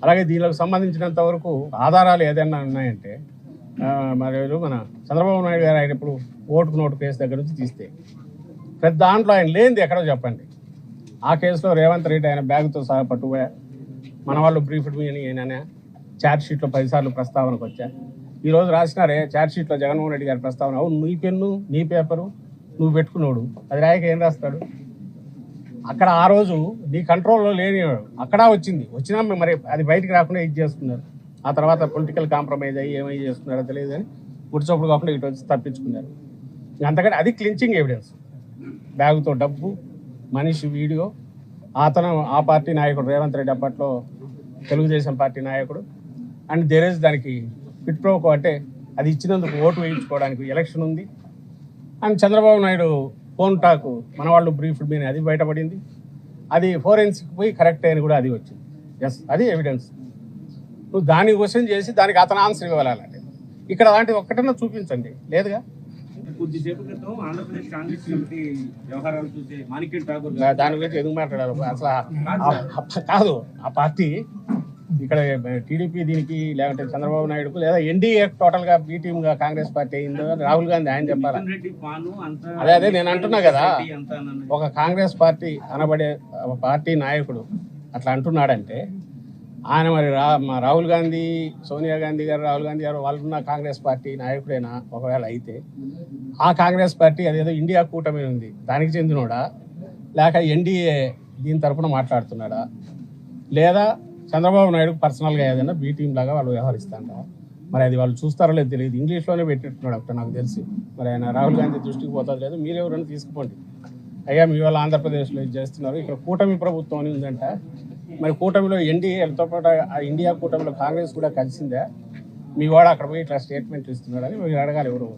అలాగే దీనికి సంబంధించినంత వరకు ఆధారాలు ఏదైనా ఉన్నాయంటే మరి మన చంద్రబాబు నాయుడు గారు ఆయన ఇప్పుడు ఓటుకు నోటు కేసు దగ్గర నుంచి తీస్తే ప్రతి దాంట్లో ఆయన లేనిది ఎక్కడో చెప్పండి. ఆ కేసులో రేవంత్ రెడ్డి ఆయన బ్యాగ్తో సహా పట్టుకుపోయా, మన వాళ్ళు బ్రీఫ్డ్ మీ అని ఆయన ఛార్జ్ షీట్లో 10 సార్లు ప్రస్తావనకు వచ్చా. ఈరోజు రాసినారే ఛార్జ్ షీట్లో జగన్మోహన్ రెడ్డి గారి ప్రస్తావన, అవును నీ పెన్ను నీ పేపరు నువ్వు పెట్టుకున్నాడు, అది రాయక ఏం రాస్తాడు? అక్కడ ఆ రోజు నీ కంట్రోల్లో లేని అక్కడ వచ్చినా మరి అది బయటికి రాకుండా ఇది చేసుకున్నారు. ఆ తర్వాత పొలిటికల్ కాంప్రమైజ్ అయ్యి ఏమై చేస్తున్నారో తెలియదు కానీ గుడిచప్పుడు కాకుండా ఇటు వచ్చి తప్పించుకున్నారు. అంతకంటే అది క్లించింగ్ ఎవిడెన్స్. బ్యాగుతో డబ్బు, మనిషి వీడియో, అతను ఆ పార్టీ నాయకుడు రేవంత్ రెడ్డి అప్పట్లో తెలుగుదేశం పార్టీ నాయకుడు. అండ్ దేరేజ్ దానికి పిట్ ప్రోకో అంటే అది ఇచ్చినందుకు ఓటు వేయించుకోవడానికి ఎలక్షన్ ఉంది. And Chandrababu Naidu phone talk మన వాళ్ళు బ్రీఫ్డ్ మీద అది బయటపడింది. అది ఫోరెన్సిక్ పోయి కరెక్ట్ అని కూడా అది వచ్చింది. ఎస్, అది ఎవిడెన్స్. నువ్వు దాన్ని క్వశ్చన్ చేసి దానికి అతను ఆన్సర్ ఇవ్వాలంటే ఇక్కడ అలాంటిది ఒక్కటన్నా చూపించండి. లేదుగా. కొద్దిసేపు క్రితం ఆంధ్రప్రదేశ్ కాంగ్రెస్ కమిటీ వ్యవహారాలు చూసే మాణిక్యం ఠాకూర్ దాని గురించి ఎందుకు మాట్లాడారు? అసలు కాదు, ఆ పార్టీ ఇక్కడ టీడీపీ దీనికి లేదంటే చంద్రబాబు నాయుడుకు లేదా ఎన్డీఏ టోటల్ గా బీ టీమ్ గా కాంగ్రెస్ పార్టీ అయిందో రాహుల్ గాంధీ ఆయన చెప్పాలి. అదే నేను అంటున్నా కదా, ఒక కాంగ్రెస్ పార్టీ అనబడే పార్టీ నాయకుడు అట్లా అంటున్నాడంటే ఆయన మరి రాహుల్ గాంధీ, సోనియా గాంధీ గారు, రాహుల్ గాంధీ గారు వాళ్ళున్న కాంగ్రెస్ పార్టీ నాయకుడైనా ఒకవేళ అయితే ఆ కాంగ్రెస్ పార్టీ అదేదో ఇండియా కూటమి ఉంది దానికి చెందినోడా, లేక ఎన్డీఏ దీని తరఫున మాట్లాడుతున్నాడా, లేదా చంద్రబాబు నాయుడు పర్సనల్గా ఏదైనా బీ టీం లాగా వాళ్ళు వ్యవహరిస్తాడా? మరి అది వాళ్ళు చూస్తారో లేదు తెలియదు. ఇంగ్లీష్లోనే పెట్టిట్టున్నాడు అక్కడ నాకు తెలిసి. మరి ఆయన రాహుల్ గాంధీ దృష్టికి పోతుంది లేదు. మీరెవరైనా తీసుకుపోండి, అయ్యా మీ వాళ్ళు ఆంధ్రప్రదేశ్లో ఇది చేస్తున్నారు, ఇక్కడ కూటమి ప్రభుత్వం అని ఉందంట. మరి కూటమిలో ఎన్డీఏతో పాటు ఆ ఇండియా కూటమిలో కాంగ్రెస్ కూడా కలిసిందే, మీ వాడు అక్కడ పోయి ఇట్లా స్టేట్మెంట్ ఇస్తున్నాడని మీరు అడగాలి ఎవరు.